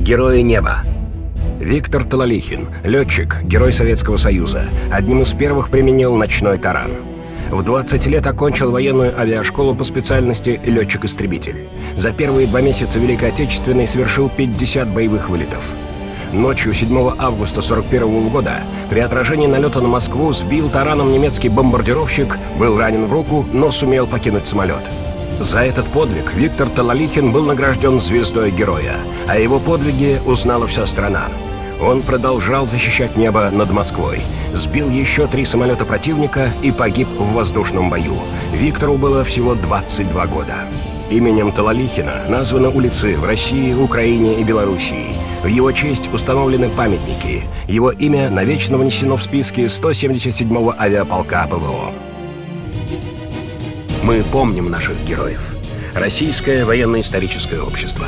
Герои неба. Виктор Талалихин, летчик, герой Советского Союза, одним из первых применил ночной таран. В 20 лет окончил военную авиашколу по специальности летчик-истребитель. За первые 2 месяца Великой Отечественной совершил 50 боевых вылетов. Ночью 7 августа 1941 года при отражении налета на Москву сбил тараном немецкий бомбардировщик, был ранен в руку, но сумел покинуть самолет. За этот подвиг Виктор Талалихин был награжден звездой героя, а его подвиге узнала вся страна. Он продолжал защищать небо над Москвой, сбил еще 3 самолета противника и погиб в воздушном бою. Виктору было всего 22 года. Именем Талалихина названы улицы в России, Украине и Белоруссии. В его честь установлены памятники. Его имя навечно внесено в списки 177-го авиаполка ПВО. Мы помним наших героев. Российское военно-историческое общество.